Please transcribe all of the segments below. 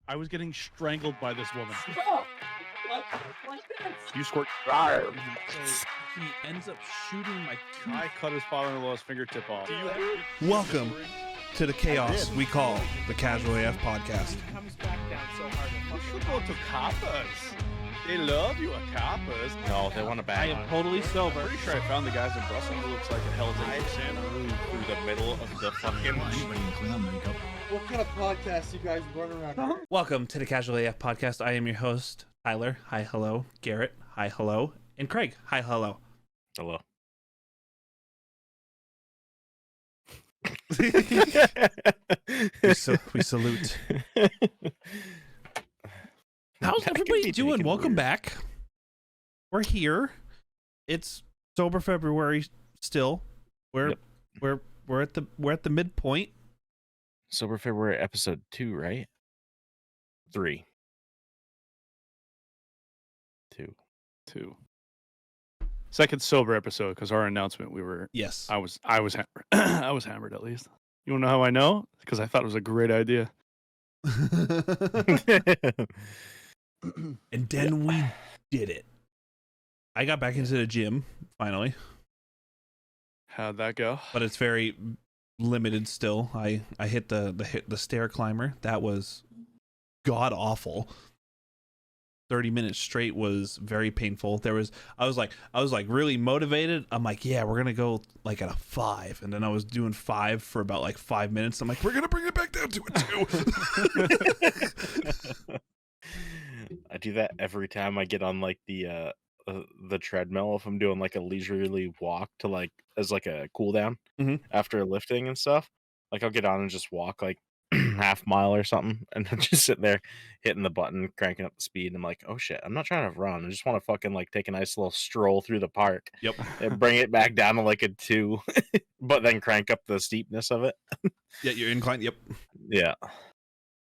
I was getting strangled by this woman. Stop! Like this. You squirt. So he ends up shooting my I tooth. cut his father-in-law's fingertip off. Welcome to the chaos we call the Casual AF Podcast. He comes back down so hard. You should go to coppers. They love you at coppers. No, they want to I bang. am totally I'm sober. pretty sure I found the guys in Brussels who looks like a Helldivers Santa. Through the middle of the fucking. What kind of podcast you guys run around here? Welcome to the Casual AF Podcast. I am your host, Tyler. Hi, hello. Garrett. Hi, hello. And Craig. Hi, hello. Hello. We salute. How's everybody doing? Welcome back. We're here. It's sober February still. We're at the midpoint. Sober February episode 2, right? 3. 2. 2. Second sober episode because our announcement Yes. I was hammered. I was hammered at least. You wanna know how I know? Because I thought it was a great idea. And then we did it. I got back into the gym finally, How'd that go? but it's very limited still. I hit the stair climber. That was god awful. 30 minutes straight was very painful. I was like really motivated. I'm like, yeah, we're gonna go like at a 5, and then I was doing 5 for about like 5 minutes. I'm like, we're gonna bring it back down to a 2. I do that every time I get on like the treadmill if I'm doing like a leisurely walk to like as like a cool down after lifting and stuff. Like I'll get on and just walk like half mile or something, and then just sitting there hitting the button, cranking up the speed. And I'm like, oh shit, I'm not trying to run. I just want to fucking like take a nice little stroll through the park. Yep. And bring it back down to like a 2, but then crank up the steepness of it. Yeah, you're inclined. Yep. Yeah.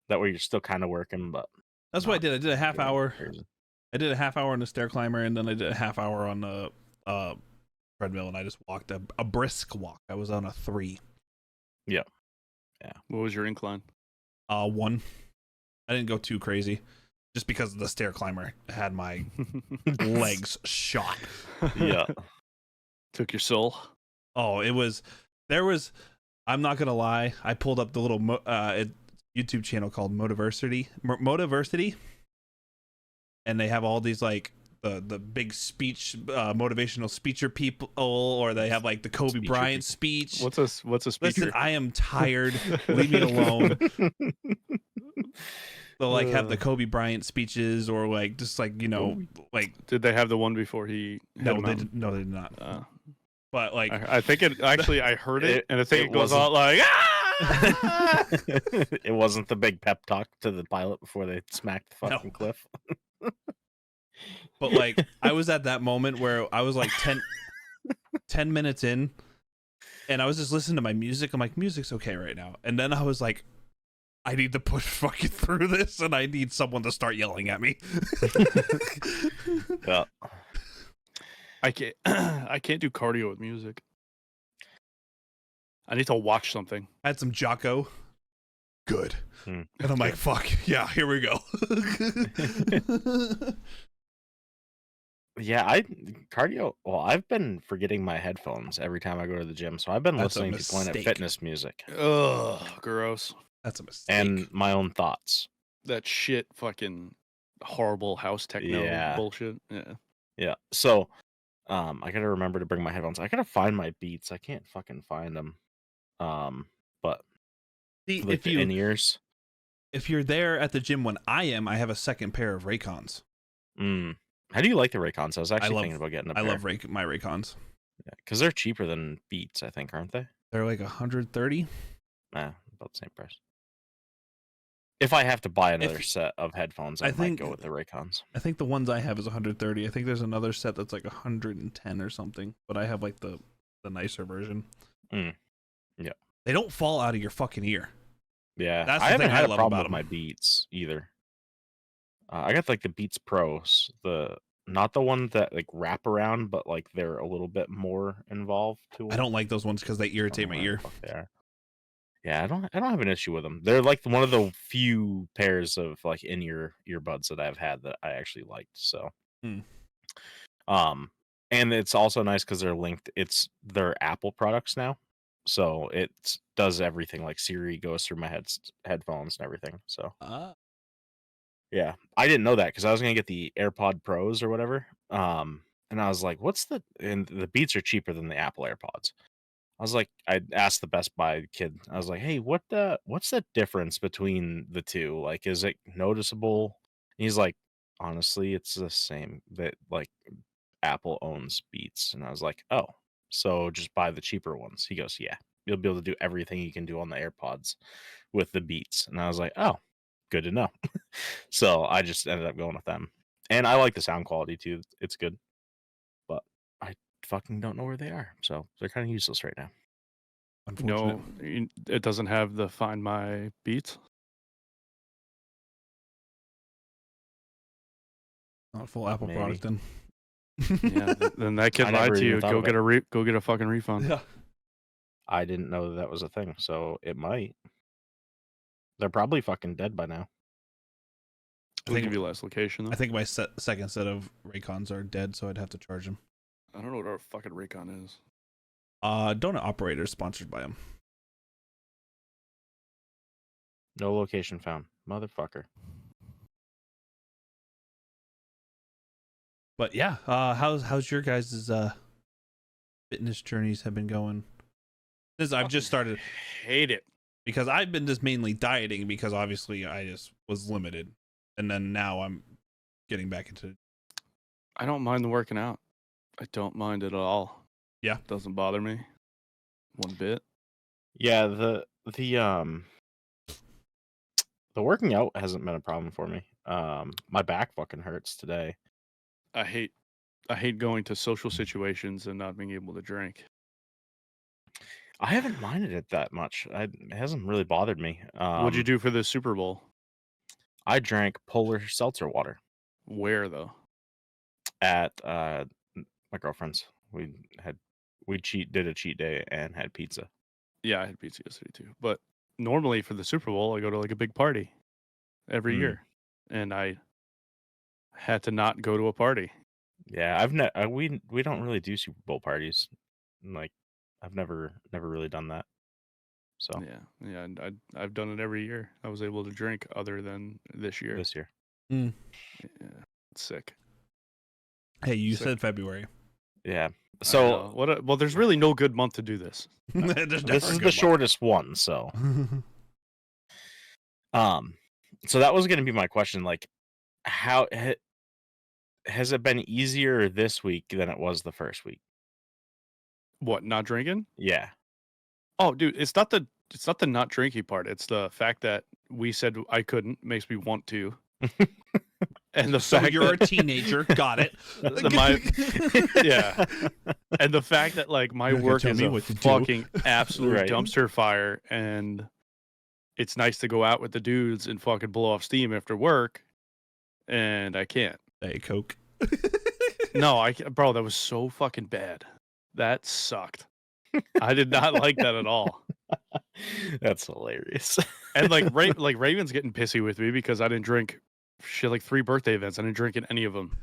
That way you're still kind of working, but That's what I did. I did a half hour. crazy. I did a half hour on the stair climber, and then I did a half hour on the treadmill, and I just walked a brisk walk. I was on a 3. What was your incline? 1. I didn't go too crazy, just because the stair climber had my legs shot. Yeah. Took your soul. Oh, I'm not gonna lie. I pulled up the little YouTube channel called Motiversity, and they have all these like the big speech motivational speaker people, or they have like the Kobe Speecher Bryant people. speech. What's a speaker? Listen, I am tired. Leave me alone. They'll like have the Kobe Bryant speeches, or like just like like Did they have the one before he hit him out? they did not. But like I think it actually I heard it, and I think it it goes wasn't- out like ah! It wasn't the big pep talk to the pilot before they smacked the fucking cliff. But like I was at that moment where I was like 10 minutes in, and I was just listening to my music. I'm like, music's okay right now. And then I was like, I need to push fucking through this, and I need someone to start yelling at me. Yeah. I can't do cardio with music. I need to watch something. I had some Jocko. Good. Hmm. And I'm like, fuck, yeah, here we go. Yeah, cardio. Well, I've been forgetting my headphones every time I go to the gym, so I've been That's a listening to Planet mistake. Fitness music Ugh, gross. That's a mistake. and my own thoughts. That shit, fucking horrible house techno Yeah. bullshit. Yeah. Yeah. So, I gotta remember to bring my headphones. I gotta find my Beats. I can't fucking find them. But See, like the in-ears. if you're there at the gym when I have a second pair of Raycons. How do you like the Raycons? I was actually love- thinking about getting a I pair. love my Raycons. Because they're cheaper than Beats, I think, aren't they? They're like 130. Nah, about the same price. If I have to buy another set of headphones, I might think- go with the Raycons. I think the ones I have is 130. I think there's another set that's like 110 or something, but I have like the nicer version. Yeah. They don't fall out of your fucking ear. Yeah, That's the I haven't thing I had a love problem about with my Beats either. I got like the Beats Pros, not the ones that like wrap around, but like they're a little bit more involved to I them. don't like those ones because they I don't irritate know my what the ear. fuck they are. Yeah, I don't have an issue with them. They're like one of the few pairs of like in-ear earbuds that I've had that I actually liked. So, Hmm. and it's also nice because they're Apple products now, so it does everything. Like Siri goes through my headphones and everything. So yeah, I didn't know that because I was gonna get the AirPod Pros or whatever. And I was like, and the Beats are cheaper than the Apple AirPods. I was like, I asked the Best Buy kid. I was like, "Hey, what's the difference between the two? Like, is it noticeable?" And he's like, "Honestly, it's the same. That like Apple owns Beats." And I was like, "Oh, so just buy the cheaper ones." He goes, "Yeah, you'll be able to do everything you can do on the AirPods with the Beats." And I was like, "Oh, good to know." So I just ended up going with them, and I like the sound quality too. It's good, but I fucking don't know where they are, so they're kind of useless right now. Unfortunate. No, it doesn't have the Find My Beats. Not a full Apple Maybe. product then. Yeah, then that kid I lied never to even you. thought Go of get it. go get a fucking refund. Yeah. I didn't know that was a thing, so it might. They're probably fucking dead by now. We'll give you less location though. I think my second set of Raycons are dead, so I'd have to charge them. I don't know what our fucking Raycon is. Donut Operator sponsored by them. No location found, motherfucker. But yeah, how's your guys' fitness journeys have been going? Since I've just started, Hate it. because I've been just mainly dieting because obviously I just was limited, and then now I'm getting back into. I don't mind the working out. I don't mind it at all. Yeah. It doesn't bother me one bit. Yeah, the working out hasn't been a problem for me. My back fucking hurts today. I hate going to social situations and not being able to drink. I haven't minded it that much. It hasn't really bothered me. What'd you do for the Super Bowl? I drank polar seltzer water Where though? at my girlfriend's. We did a cheat day and had pizza. Yeah, I had pizza yesterday too. But normally for the Super Bowl, I go to like a big party every year, and I had to not go to a party. Yeah, we don't really do Super Bowl parties. Like, I've never really done that. So Yeah, and I've done it every year. I was able to drink other than this year. this year, Yeah, it's sick. Hey, you Sick. said February. yeah. I So know. Well, there's really no good month to do this. this is the shortest one. So so that was going to be my question. Like, how has it been easier this week than it was the first week? What, not drinking? Yeah. Oh, dude, it's not the not drinking part. It's the fact that we said I couldn't makes me want to. And the So fact you're that a teenager. Got it. Yeah. And the fact that like my You're not gonna work tell is me a what to do. fucking absolute Right. dumpster fire, and it's nice to go out with the dudes and fucking blow off steam after work, and I can't. Hey, Coke. No, bro, that was so fucking bad. That sucked. I did not like that at all. That's hilarious. And like Raven's getting pissy with me because I didn't drink shit like 3 birthday events. I didn't drink at any of them.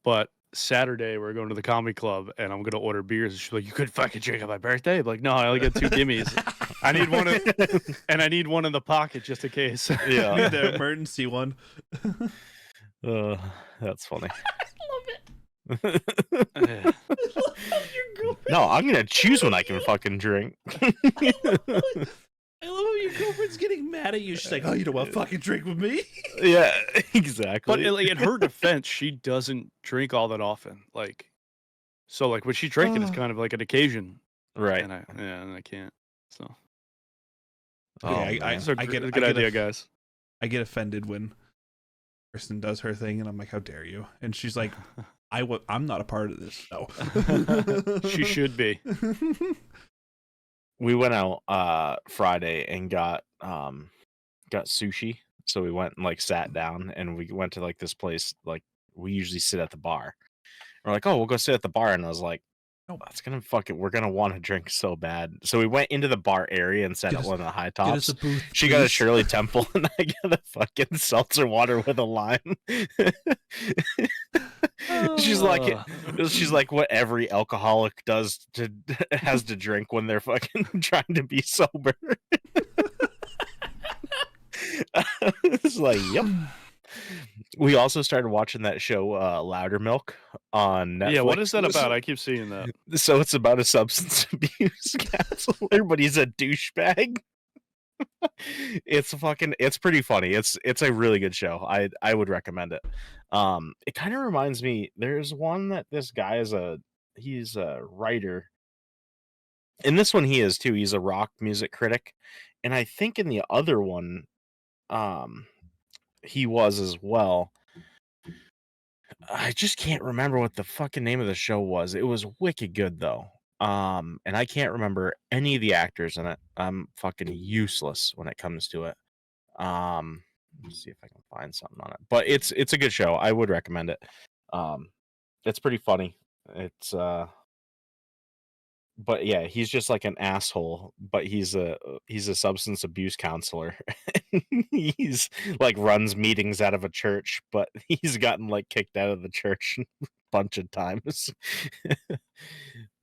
But Saturday we're going to the comedy club and I'm gonna order beers. And she's like, "You could fucking drink on my birthday?" I'm like, "No, I only get 2 gimmies. I need one, and I need one in the pocket just in case." Yeah. The emergency one. That's funny. Yeah. No, I'm gonna choose when I can fucking drink. I love how your girlfriend's getting mad at you. She's like, "Oh, you don't want to fucking drink with me?" Yeah, exactly. But like, in her defense, she doesn't drink all that often. Like, so like when she's drinking, it's kind of like an occasion, right. and I can't. So Okay, I it's a get good idea, guys. I get offended when Kristen does her thing, and I'm like, "How dare you?" And she's like, I'm not a part of this. No. She should be. We went out Friday and got sushi. So we went and like sat down and we went to like this place, like we usually sit at the bar. We're like, "Oh, we'll go sit at the bar." And I was like, We're gonna want to drink so bad. So we went into the bar area and sat at one of the high Get us tops. a booth, She got a please. Shirley Temple, and I got a fucking seltzer water with a lime. She's like what every alcoholic has to drink when they're fucking trying to be sober. It's like, yep. We also started watching that show Louder Milk on Netflix. Yeah, what is that about? I keep seeing that. So it's about a substance abuse counselor, but he's a douchebag. It's pretty funny. It's a really good show. I would recommend it. It kind of reminds me, there's one that this guy he's a writer. In this one he is too. He's a rock music critic. And I think in the other one, he was as well. I just can't remember what the fucking name of the show was. It was wicked good though. And I can't remember any of the actors in it. I'm fucking useless when it comes to it. Let's see if I can find something on it. But it's a good show. I would recommend it. It's pretty funny. It's but yeah, he's just like an asshole, but he's a substance abuse counselor. He's like runs meetings out of a church, but he's gotten like kicked out of the church a bunch of times.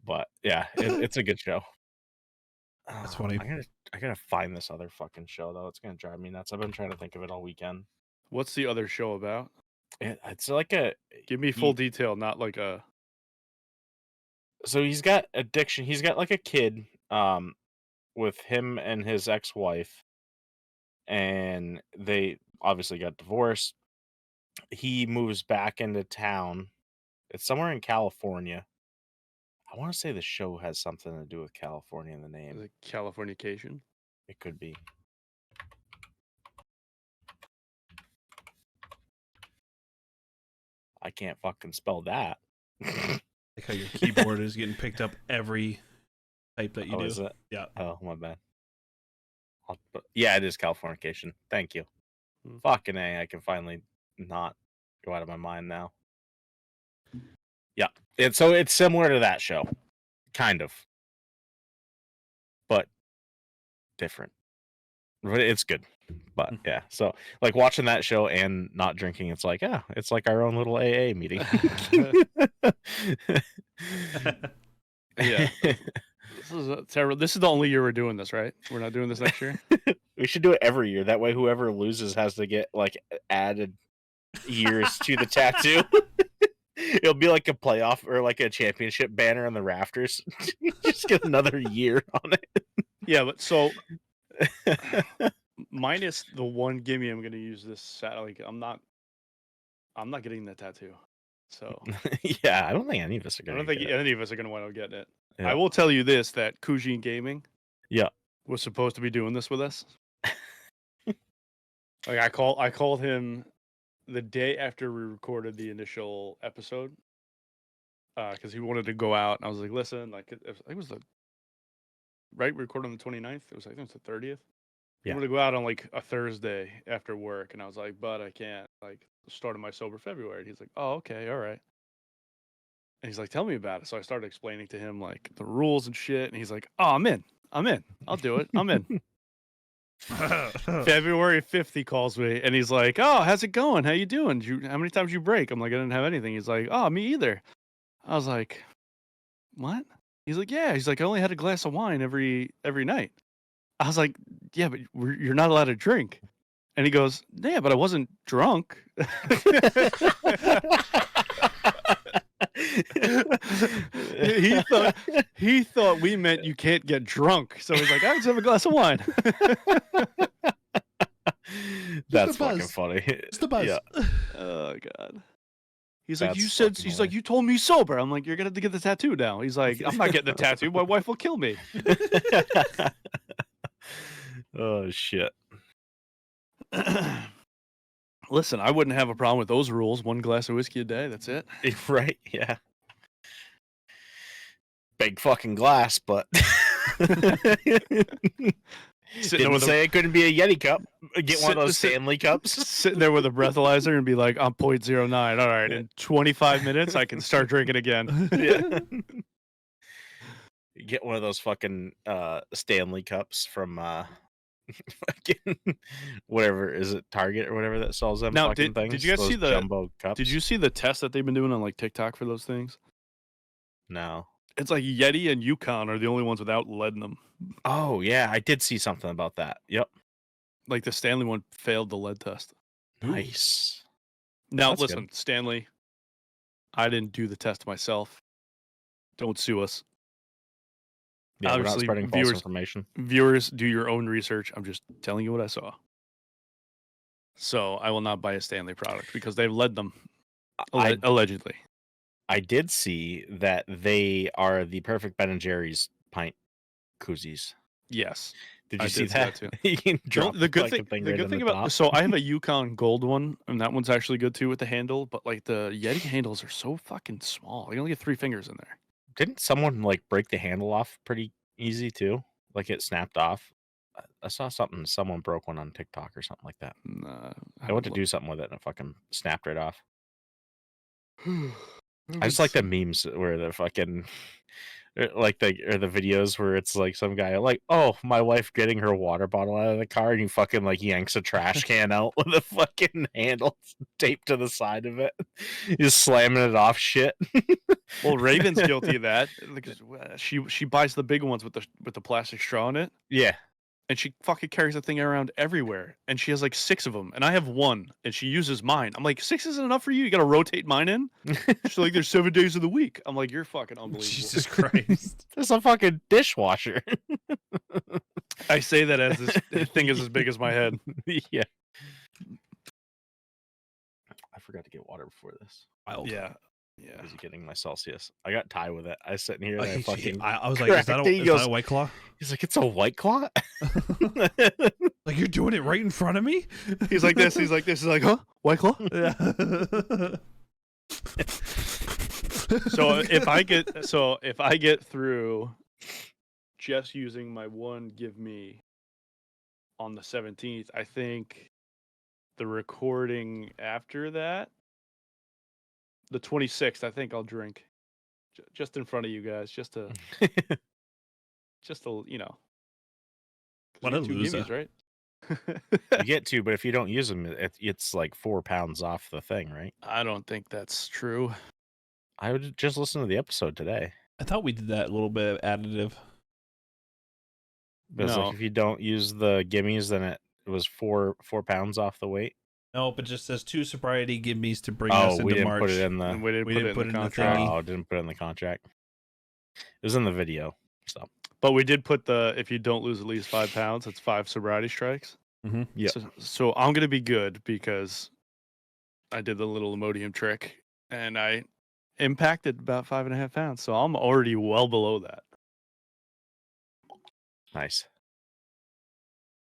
But yeah, it's a good show. That's funny. I gotta find this other fucking show though. It's gonna drive me nuts. I've been trying to think of it all weekend. What's the other show about? It's like Give me full detail, not like a. So he's got addiction. He's got like a kid with him and his ex-wife, and they obviously got divorced. He moves back into town. It's somewhere in California. I want to say the show has something to do with California in the name. Is it Californication? It could be. I can't fucking spell that. Like how your keyboard is getting picked up every type that you do. Is it? Yeah. Oh, my bad. Yeah, it is Californication. Thank you. Fucking A, I can finally not go out of my mind now. Yeah. So it's similar to that show. Kind of. But different. But it's good. But yeah, so like watching that show and not drinking, it's like, yeah, it's like our own little AA meeting. Yeah. This is terrible. This is the only year we're doing this, right? We're not doing this next year? We should do it every year. That way whoever loses has to get like added years to the tattoo. It'll be like a playoff or like a championship banner on the rafters. Just get another year on it. Yeah, but so minus the one gimme I'm gonna use this Saturday. I'm not getting that tattoo. So yeah, I don't think any of us are I gonna. don't think any of us are gonna want to get it. Yeah. I will tell you this: that Kujin Gaming, yeah, was supposed to be doing this with us. Like I called him the day after we recorded the initial episode, because he wanted to go out, and I was like, "Listen, like it was the right we recorded on the 29th. It was like, I think it's the 30th. Yeah. I'm gonna go out on like a Thursday after work," and I was like, "But I can't. Like, starting my sober February." And he's like, "Oh, okay, all right." And he's like, "Tell me about it." So I started explaining to him like the rules and shit, and he's like, "Oh, I'm in. I'll do it. I'm in." February 5th, he calls me and he's like, "Oh, how's it going? How you doing? How many times you break?" I'm like, "I didn't have anything." He's like, "Oh, me either." I was like, "What?" He's like, "Yeah." He's like, "I only had a glass of wine every night." I was like, "Yeah, but you're not allowed to drink." And he goes, "Yeah, but I wasn't drunk." he thought we meant you can't get drunk. So he's like, "I just have a glass of wine." That's fucking funny. It's the buzz. Yeah. Oh god. He's That's like, "You said," fucking he's like, "You told me sober." I'm like, "You're gonna have to get the tattoo now." He's like, "I'm not getting the tattoo. My wife will kill me." Oh shit. Listen, I wouldn't have a problem with those rules. 1 glass of whiskey a day. That's it. Right? Yeah. Big fucking glass, but didn't say it couldn't be a Yeti cup. Get one of those Stanley cups. Sitting there with a breathalyzer and be like, "I'm 0.09. All right, in 25 minutes I can start drinking again." Yeah. Get one of those fucking Stanley cups from fucking whatever is it, Target or whatever that sells them Now, fucking things. did you guys those see the jumbo cups? Did you see the test that they've been doing on like TikTok for those things? No. It's like Yeti and Yukon are the only ones without lead in them. Oh yeah, I did see something about that. Yep. Like the Stanley one failed the lead test. Nice. Now That's listen, good. Stanley, I didn't do the test myself. Don't sue us. Yeah, we're not Obviously, spreading false information. Viewers, do your own research. I'm just telling you what I saw. So I will not buy a Stanley product because they've led them allegedly. I did see that they are the perfect Ben and Jerry's pint koozies. Yes. Did you I see did see that? that too. You can drop The good fucking thing, right on the about top. so I have a Yukon Gold one, and that one's actually good too with the handle. But like the Yeti handles are so fucking small. You only get 3 fingers in there. Didn't someone like break the handle off pretty easy too? Like it snapped off. I saw something. Someone broke one on TikTok or something like that. I went to do something with it and it fucking snapped right off. I just like the memes where the fucking like the videos where it's like some guy like, oh, my wife getting her water bottle out of the car and he fucking like yanks a trash can out with a fucking handle taped to the side of it. He's slamming it off shit. Well, Raven's guilty of that because she buys the big ones with the plastic straw in it. Yeah. And she fucking carries the thing around everywhere. And she has like 6 of them. And I have 1. And she uses mine. I'm like, 6 isn't enough for you? You got to rotate mine in? She's like, there's 7 days of the week. I'm like, you're fucking unbelievable. Jesus Christ. There's a fucking dishwasher. I say that as this thing is as big as my head. Yeah. I forgot to get water before this. Wild. Yeah. I was getting my Celsius. I got Ty with it. I was sitting here and I fucking. I was like, is that a White Claw? He's like, it's a White Claw? Like, you're doing it right in front of me? He's like this. He's like, huh? White Claw? Yeah. So if I get through just using my one give me on the 17th, I think the recording after that, the 26th, I think I'll drink just in front of you guys, just to you know. What a loser, gimmies, right? You get 2, but if you don't use them, it's like 4 pounds off the thing, right? I don't think that's true. I would just listen to the episode today. I thought we did that little bit of additive. Because like if you don't use the gimmies, then it was 4 pounds off the weight. No, but just says 2 sobriety gimmies to bring us into we didn't March. put it in the. We didn't put it in the contract. Didn't put it in the contract. It was in the video. So, but we did put if you don't lose at least 5 pounds, it's 5 sobriety strikes. Mm-hmm. Yeah. So I'm gonna be good because I did the little Imodium trick and I impacted about 5.5 pounds. So I'm already well below that. Nice.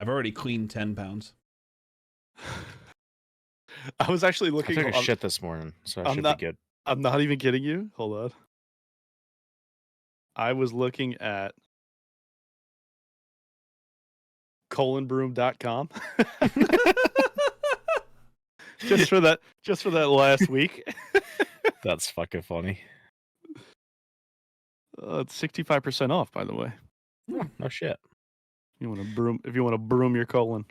I've already cleaned 10 pounds. I was actually looking. I took a shit this morning, so I should be good. I'm not even kidding you. Hold on. I was looking at colonbroom.com just for that last week. That's fucking funny. It's 65% off, by the way. No shit. If you want to broom your colon.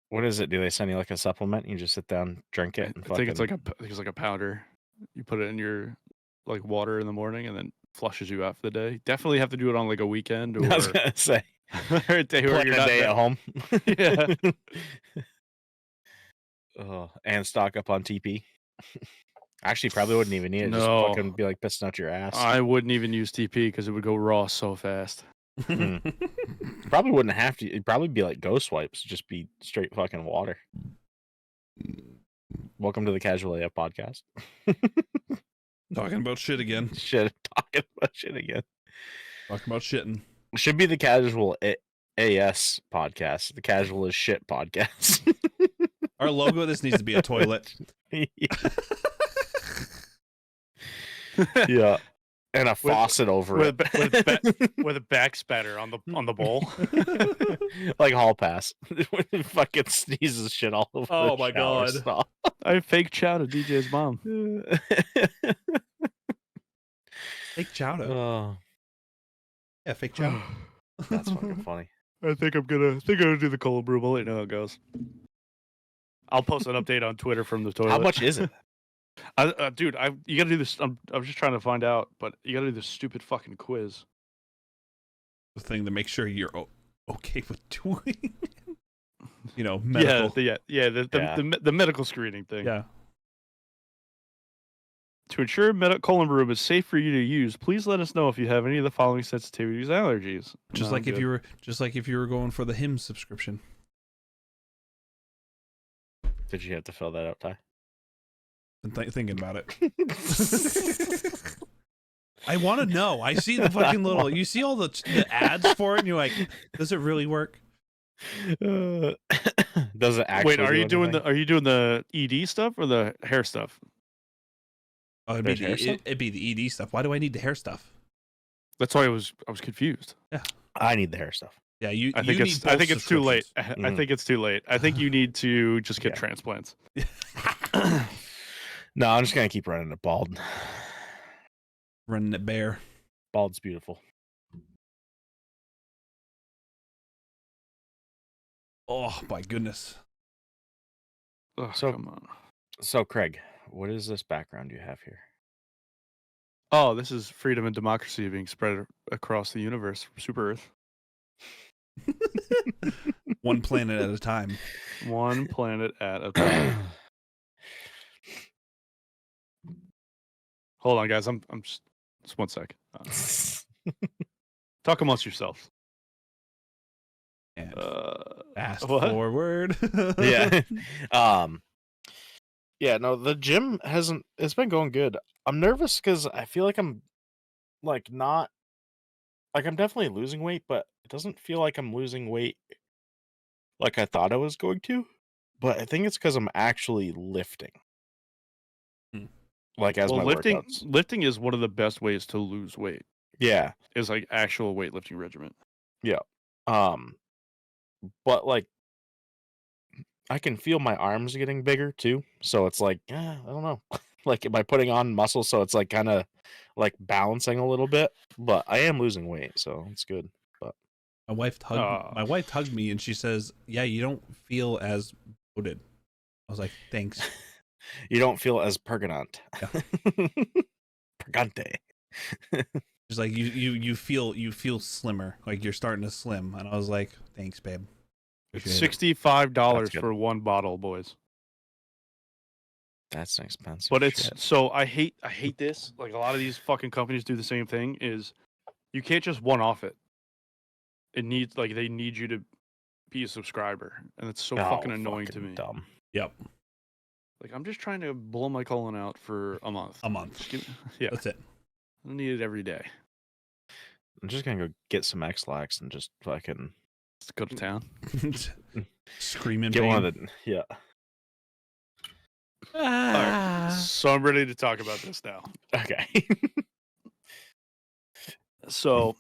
What is it? Do they send you like a supplement? You just sit down, drink it, and I think it's like a powder. You put it in your like water in the morning, and then flushes you out for the day. Definitely have to do it on like a weekend or I was gonna say or a day where you're not at home. Yeah. And stock up on TP. Actually, probably wouldn't even need it. No. Just fucking be like pissing out your ass. I wouldn't even use TP because it would go raw so fast. Probably wouldn't have to. It'd probably be like ghost wipes. Just be straight fucking water. Welcome to the Casual AF podcast. Talking about shit again. Talking about shit again. Talking about shitting. Should be the Casual AS podcast. The Casual is shit podcast. Our logo, this needs to be a toilet. Yeah. And a faucet over with it. with a back spatter on the bowl. Like hall pass. When he fucking sneezes shit all over Oh the my shower God. stall. I fake chow to DJ's mom. Fake chowder. Oh. Yeah, fake chow. That's fucking funny. I think I'm gonna do the cold brew. We'll let you know how it goes. I'll post an update on Twitter from the toilet. How much is it? Dude, you gotta do this. I was just trying to find out, but you gotta do this stupid fucking quiz. The thing to make sure you're okay with doing. Medical. The medical screening thing. Yeah. To ensure colon brew is safe for you to use, please let us know if you have any of the following sensitivities, allergies. Just like if you were going for the hymn subscription. Did you have to fill that out, Ty? Been thinking about it. I want to know. I see the fucking little. You see all the ads for it, and you're like, does it really work? Does it actually? Wait, are you doing the ED stuff or the hair stuff? Oh, it'd be the ED stuff. Why do I need the hair stuff? That's why I was confused. Yeah, I need the hair stuff. Yeah, I think it's too late. I think it's too late. I think you need to just get transplants. No, I'm just gonna keep running it bald. Running it bare. Bald's beautiful. Oh my goodness. Oh, So- come on. So, Craig, what is this background you have here? Oh, this is freedom and democracy being spread across the universe from Super Earth. One planet at a time. One planet at a time. Hold on, guys. I'm just 1 sec. Talk amongst yourselves. And fast what? forward. Yeah. Yeah, no, the gym it's been going good. I'm nervous because I feel like I'm not I'm definitely losing weight, but it doesn't feel like I'm losing weight like I thought I was going to. But I think it's because I'm actually lifting. As my workouts. Lifting is one of the best ways to lose weight. Yeah. Is like actual weightlifting regimen. Yeah. But I can feel my arms getting bigger too. So it's I don't know. Am I putting on muscle so it's kind of balancing a little bit, but I am losing weight, so it's good. But my wife hugged me and she says, "Yeah, you don't feel as bloated." I was like, "Thanks." You don't feel as pergonant. Yeah. Pergante. She's like, you feel slimmer, like you're starting to slim, and I was like, "Thanks, babe." $65 for one bottle, boys. That's expensive. But it's so I hate this. Like a lot of these fucking companies do the same thing. Is you can't just one-off it. It needs they need you to be a subscriber, and it's so fucking annoying to me. Dumb. Yep. I'm just trying to blow my colon out for a month. Yeah, That's it. I don't need it every day. I'm just gonna go get some X-Lax and just fucking Let's go to town. Screaming. get pain. one of the All right, so I'm ready to talk about this now. Okay. So,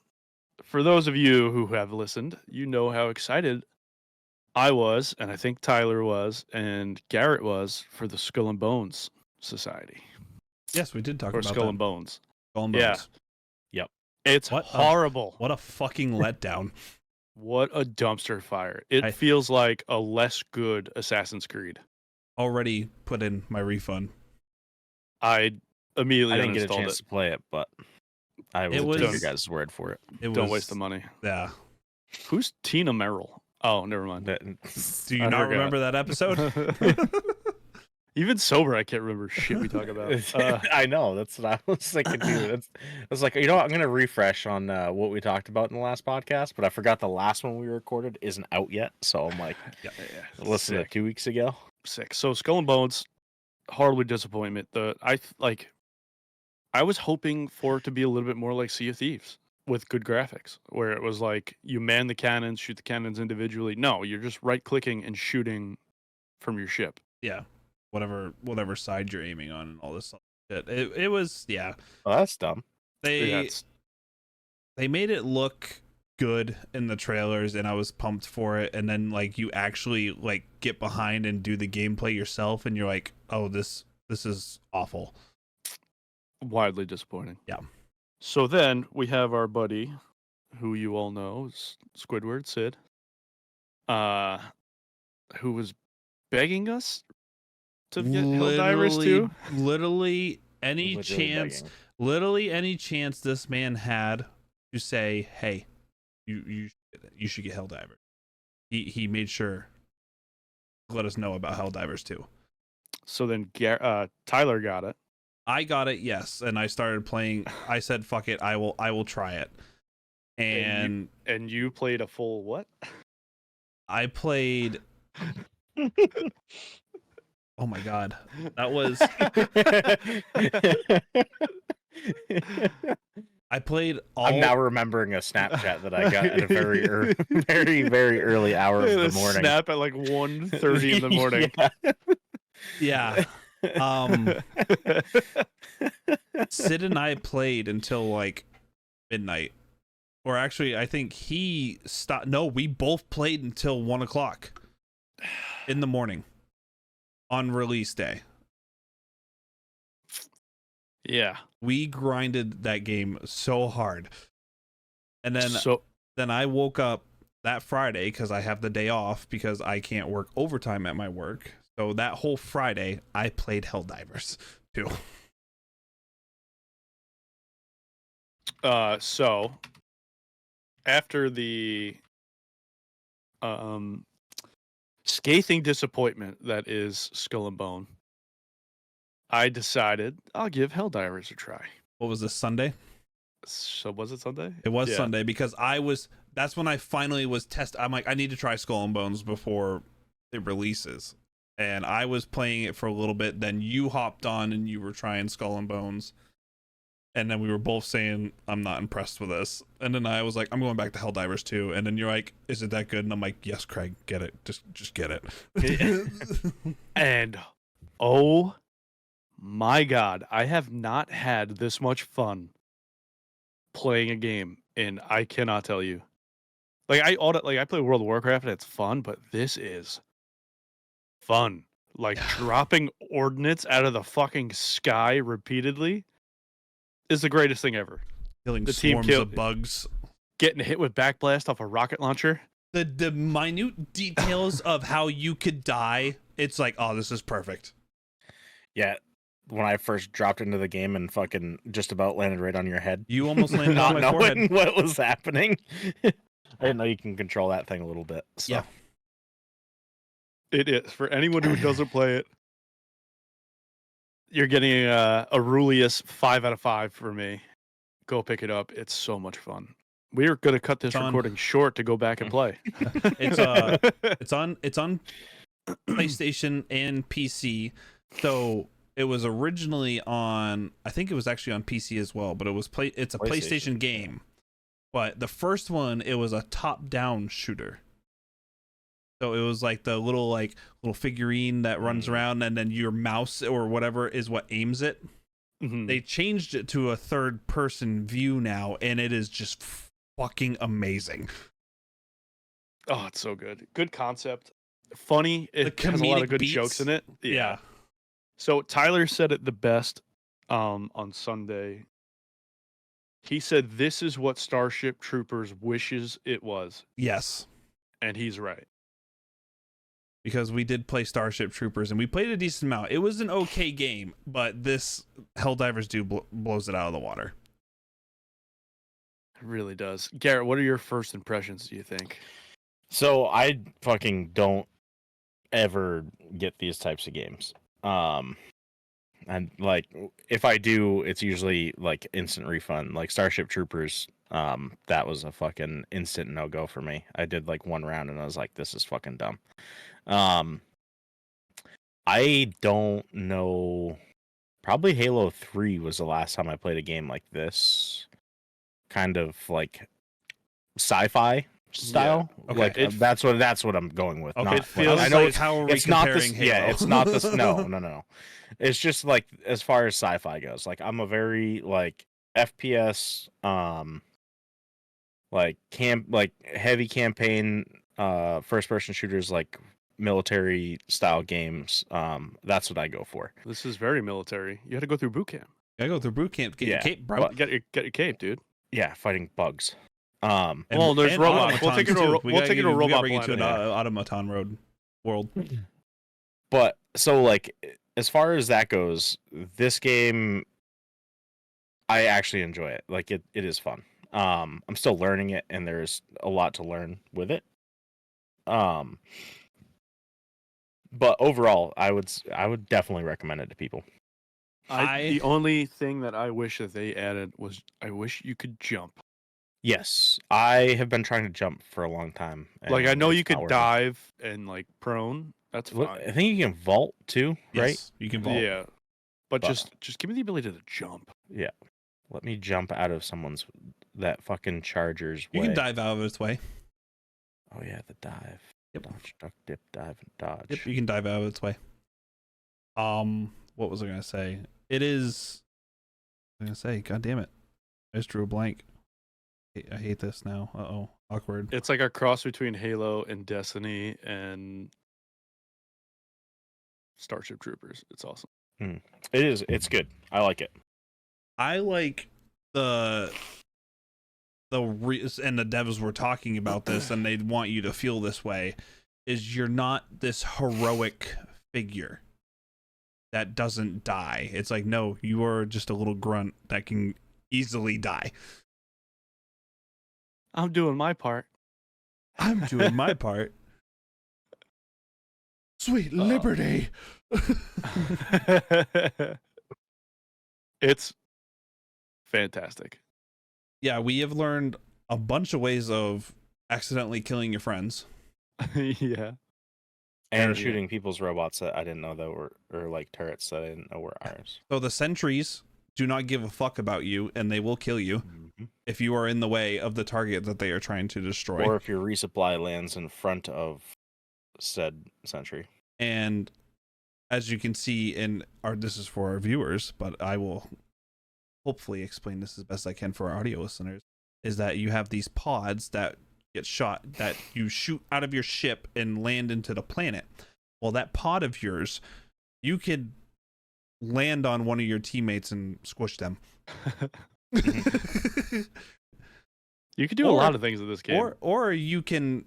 for those of you who have listened, you know how excited I was, and I think Tyler was, and Garrett was for the Skull and Bones Society. Yes, we did talk about Skull that. and Bones. Skull and Yeah. Bones. Yep. It's horrible. What a fucking letdown. What a dumpster fire. It feels like a less good Assassin's Creed. Already put in my refund. I immediately I didn't get a uninstalled chance to play it, but I will take your guys' word for it. Don't waste the money. Yeah. Who's Tina Merrill? Oh, never mind. Do you not remember that episode? Even sober, I can't remember shit we talk about. I know. That's what I was thinking too. I was like, I'm going to refresh on what we talked about in the last podcast, but I forgot the last one we recorded isn't out yet. So I'm like, listen to it 2 weeks ago. Sick. So Skull and Bones, horribly disappointment. I was hoping for it to be a little bit more like Sea of Thieves with good graphics, where it was like you man the cannons, shoot the cannons individually. No, you're just right clicking and shooting from your ship. Yeah. Whatever side you're aiming on and all this stuff. It was Oh, that's dumb. They made it look good in the trailers and I was pumped for it, and then you actually get behind and do the gameplay yourself and you're like, oh, this is awful. Wildly disappointing. Yeah. So then we have our buddy who you all know, Squidward, Sid, who was begging us to get Helldivers too. Literally any Literally chance, begging. literally any chance this man had to say, "Hey, you should get Helldivers." He made sure to let us know about Helldivers too. So then Tyler got it. I got it, yes, and I started playing. I said, "Fuck it, I will try it." And you played a full what? I played. Oh my god, that was. I played all. I'm now remembering a Snapchat that I got at a very very early hour of the morning. Snap at like 1:30 in the morning. Yeah. Sid and I played until like midnight. Or actually, I think he stopped. No, we both played until 1:00 in the morning on release day. Yeah. We grinded that game so hard. And then I woke up that Friday because I have the day off because I can't work overtime at my work. So that whole Friday, I played Helldivers too. So after the scathing disappointment that is Skull and Bone, I decided I'll give Helldivers a try. What was this, Sunday? So was it Sunday? It was Sunday because that's when I finally was I'm like, I need to try Skull and Bones before it releases. And I was playing it for a little bit. Then you hopped on and you were trying Skull and Bones. And then we were both saying, I'm not impressed with this. And then I was like, I'm going back to Helldivers too. And then you're like, is it that good? And I'm like, yes, Craig, get it. Just get it. And oh my God, I have not had this much fun playing a game, and I cannot tell you. Like I play World of Warcraft and it's fun, but this is fun. Like dropping ordnance out of the fucking sky repeatedly is the greatest thing ever. Killing swarms of bugs. Getting hit with backblast off a rocket launcher. The minute details of how you could die, it's like, oh, this is perfect. Yeah. When I first dropped into the game and fucking just about landed right on your head. You almost landed not on my knowing forehead. What was happening. I didn't know you can control that thing a little bit. So. Yeah. It is. For anyone who doesn't play it, you're getting a Aurelius 5 out of 5 for me. Go pick it up. It's so much fun. We're gonna cut this recording short to go back and play. It's on PlayStation and PC. So it was originally on, I think it was actually on PC as well, but it's a PlayStation game. But the first one, it was a top-down shooter. So it was like the little figurine that runs around, and then your mouse or whatever is what aims it. Mm-hmm. They changed it to a third-person view now, and it is just fucking amazing. Oh, it's so good. Good concept. Funny. It has a lot of good jokes in it. Yeah. So Tyler said it the best on Sunday. He said, this is what Starship Troopers wishes it was. Yes. And he's right. Because we did play Starship Troopers, and we played a decent amount. It was an okay game, but this Helldivers blows it out of the water. It really does. Garrett, what are your first impressions, do you think? So I fucking don't ever get these types of games. And like if I do, it's usually like instant refund. Like Starship Troopers, that was a fucking instant no-go for me. I did like one round and I was like, this is fucking dumb. I don't know. Probably Halo 3 was the last time I played a game like this. Kind of like sci-fi style. Yeah. Okay. Like that's what I'm going with. Okay, Not, it feels I know like how are we it's not comparing this. Halo? Yeah, it's not this. No. It's just like as far as sci-fi goes. Like I'm a very like FPS, like heavy campaign, first-person shooters, like military style games. That's what I go for. This is very military. You had to go through boot camp. I go through boot camp. Get your cape, bro. but- Get your cape, dude. Yeah, fighting bugs. And- Well, there's and robots. We'll automatons, take it to too. a We gotta robot bring it to an planet. automaton road world. But so like as far as that goes, this game I actually enjoy it. Like it is fun. I'm still learning it and there's a lot to learn with it. But overall, I would definitely recommend it to people. The only thing that I wish that they added was I wish you could jump. Yes, I have been trying to jump for a long time. Like I and know it's you not could working. dive and like prone. That's Look, fine. I think you can vault too, right? Yes, you can vault. Yeah, but But- just give me the ability to jump. Yeah. Let me jump out of that fucking charger's You way. can dive out of its way. Oh yeah, the dive. Yep. Dodge, duck, dip, dive, and dodge. Yep, you can dive out of its way. What was I gonna say? It is. I was gonna say, God damn it! I just drew a blank. I hate this now. Awkward. It's like a cross between Halo and Destiny and Starship Troopers. It's awesome. It is. It's good. I like it. I like and the devs were talking about this, and they want you to feel this way. Is you're not this heroic figure that doesn't die. It's like, no, you are just a little grunt that can easily die. I'm doing my part. I'm doing my part. Sweet liberty. It's fantastic. Yeah, we have learned a bunch of ways of accidentally killing your friends. Yeah. And Yeah. shooting people's robots that I didn't know that were, or like turrets that I didn't know were ours. So the sentries do not give a fuck about you, and they will kill you if you are in the way of the target that they are trying to destroy. Or if your resupply lands in front of said sentry. And as you can see this is for our viewers, but I will hopefully explain this as best I can for our audio listeners, is that you have these pods that get shot that you shoot out of your ship and land into the planet. Well, that pod of yours, you could land on one of your teammates and squish them. You can do a lot of things in this game. Or you can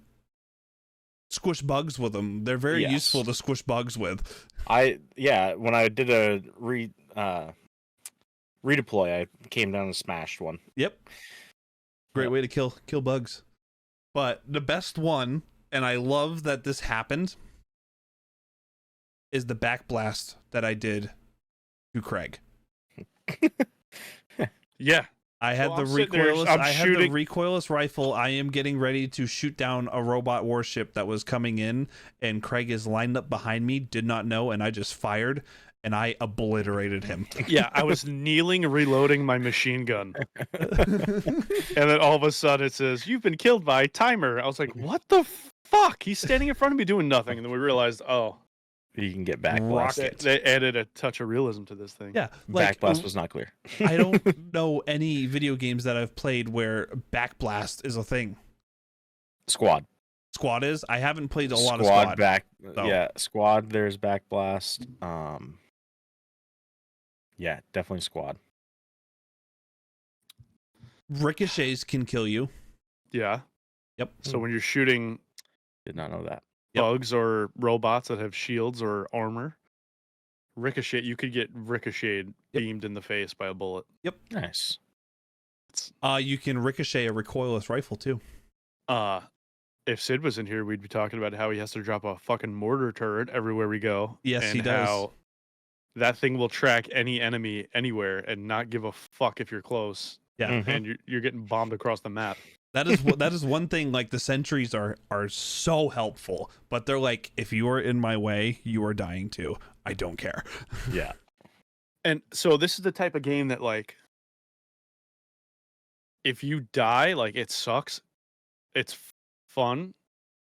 squish bugs with them. They're very Yes. useful to squish bugs with. When I did a redeploy, I came down and smashed one. Yep. Great Yep. way to kill bugs. But the best one, and I love that this happened, is the backblast that I did to Craig. Yeah. I had So the I'm sitting there, recoilless. Recoilless rifle. I am getting ready to shoot down a robot warship that was coming in, and Craig is lined up behind me. Did not know, and I just fired, and I obliterated him. Yeah, I was kneeling reloading my machine gun. And then all of a sudden it says, "You've been killed by timer." I was like, "What the fuck?" He's standing in front of me doing nothing. And then we realized, oh, You can get backblast. Rocket. they added a touch of realism to this thing. Yeah, like, Backblast was not clear. I don't know any video games that I've played where backblast is a thing. Squad. Squad is. I haven't played a lot of Squad Squad. back. so. Yeah, Squad. There's backblast. Yeah, definitely Squad. Ricochets can kill you. Yeah. Yep. So when you're shooting Did not know that. Yep. bugs or robots that have shields or armor, you could get ricocheted, beamed in the face by a bullet. Nice. You can ricochet a recoilless rifle too. If Sid was in here, we'd be talking about how he has to drop a fucking mortar turret everywhere we go. Yes, and he does. How that thing will track any enemy anywhere and not give a fuck if you're close. Yeah. Mhm. And you're getting bombed across the map. That is that is one thing. Like, the sentries are so helpful, but they're like, if you are in my way, you are dying too. I don't care. Yeah. And so this is the type of game that, like, if you die, like, it sucks. It's fun,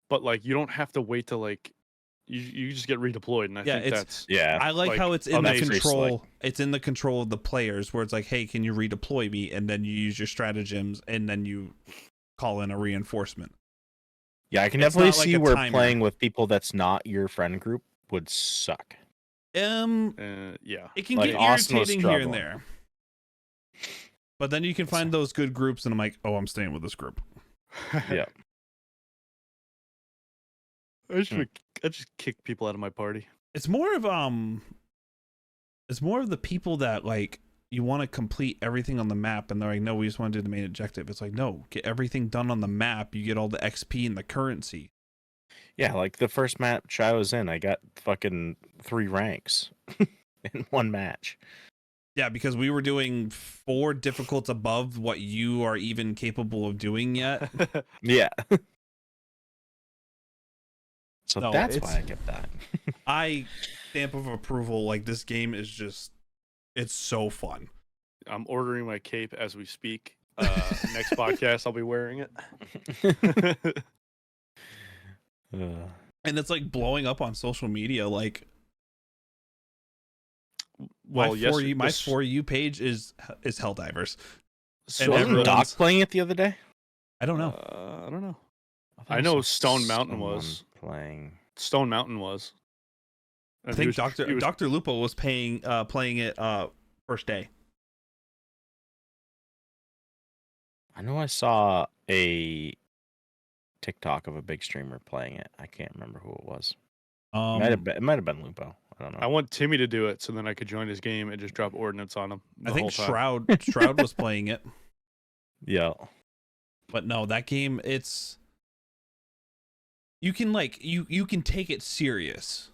but like you don't have to wait to like you just get redeployed, and I Yeah, think it's- that's Yeah. I like Like, how it's in the amazing. control. It's in the control of the players, where it's like, hey, can you redeploy me? And then you use your stratagems, and then you call in a reinforcement. Yeah, I can It's definitely not like see a where timer. playing with people that's not your friend group would suck. yeah. It can Like, get Austin was irritating here and struggling. there. But then you can find those good groups, and I'm like, oh, I'm staying with this group. Yeah. I just kick people out of my party. It's more of the people that like you want to complete everything on the map, and they're like, no, we just want to do the main objective. It's like, no, get everything done on the map. You get all the XP and the currency. Yeah, like the first match I was in, I got fucking 3 ranks in one match. Yeah, because we were doing 4 difficulties above what you are even capable of doing yet. Yeah. So No, that's it's- why I kept dying. I stamp of approval. Like, this game is just, it's so fun. I'm ordering my cape as we speak. Next podcast, I'll be wearing it. And it's like blowing up on social media. Like, Well, my For You page is Helldivers. So everyone's- Wasn't Doc playing it the other day? I don't know. I don't know. thought I know saw Stone Mountain someone was. playing. Stone Mountain was. I And think he was- Dr. Lupo was playing it first day. I know I saw a TikTok of a big streamer playing it. I can't remember who it was. It might have been Lupo. I don't know. I want Timmy to do it so then I could join his game and just drop ordnance on him. I the think whole time. Shroud was playing it. Yeah. But no, that game, it's, you can like you can take it serious,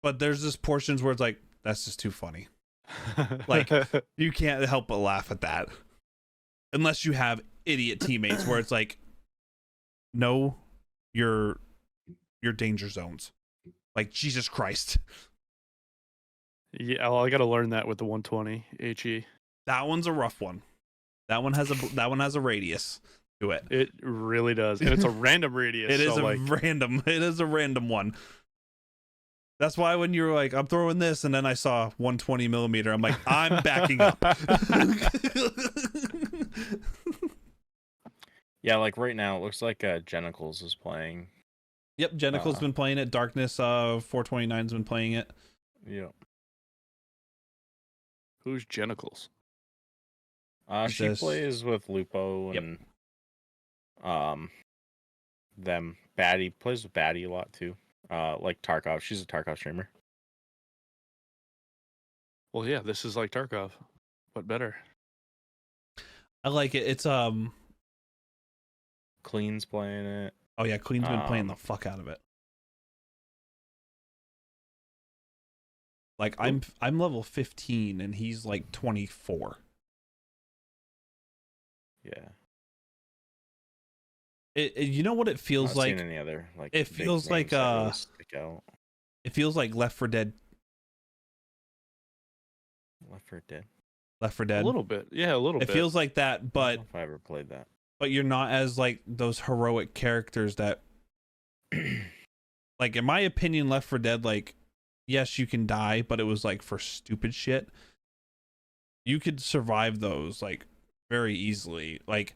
but there's just portions where it's like, that's just too funny. Like, you can't help but laugh at that, unless you have idiot teammates where it's like, no, your danger zones. Like, Jesus Christ. Yeah, well, I got to learn that with the 120 HE. That one's a rough one. That one has a radius to it. It really does, and it's a random radius. It is so, a random one. That's why when you were like, I'm throwing this, and then I saw 120 millimeter, I'm like, I'm backing up. Yeah, like right now, it looks like Genicles is playing. Yep, Genicle's been playing it. Darkness 429's been playing it. Yeah. Who's Genicles? She This- plays with Lupo and them. Batty plays with Batty a lot too. Like Tarkov. She's a Tarkov streamer. Well, yeah, this is like Tarkov, but better. I like it. It's Clean's playing it. oh yeah, Queen's been playing the fuck out of it. Like, I'm level 15 and he's like 24. Yeah. You know what it feels Not like? seen any other like it big feels like, names that really stick out. It feels like Left 4 Dead. Left 4 Dead. Left 4 Dead. A little bit, yeah, a little It bit. feels like that, I don't but know if I ever played that. you're not as like those heroic characters that, like, in my opinion, Left 4 Dead, like, yes, you can die, but it was like for stupid shit. You could survive those like very easily. Like,